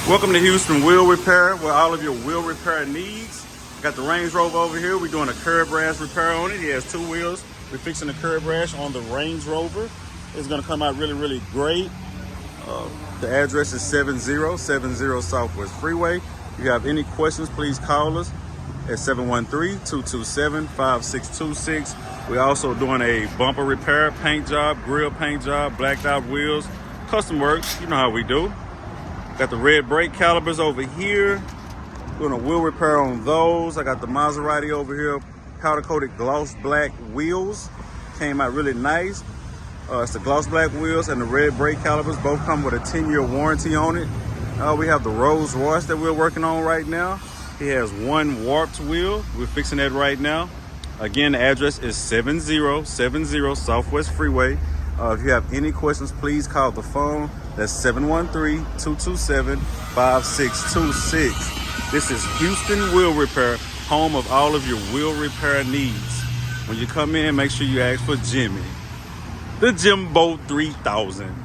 Welcome to Houston Wheel Repair, where all of your wheel repair needs. Got the Range Rover over here. We're doing a curb rash repair on it. He has two wheels. We're fixing the curb rash on the Range Rover. It's gonna come out really great. The address is 7070 Southwest Freeway. If you have any questions, please call us at 713-227-5626. We're also doing a bumper repair, paint job, grill paint job, blacked out wheels, custom work. You know how we do. Got the red brake calipers over here. Doing a wheel repair on those. I got the Maserati over here, powder coated gloss black wheels. Came out really nice. It's the gloss black wheels and the red brake calipers. Both come with a 10-year warranty on it. We have the Rolls Royce that we're working on right now. He has one warped wheel. We're fixing that right now. Again, the address is 7070 Southwest Freeway. If you have any questions, please call the phone. That's 713-227-5626. This is Houston Wheel Repair, home of all of your wheel repair needs. When you come in, make sure you ask for Jimmy. The Jimbo 3000.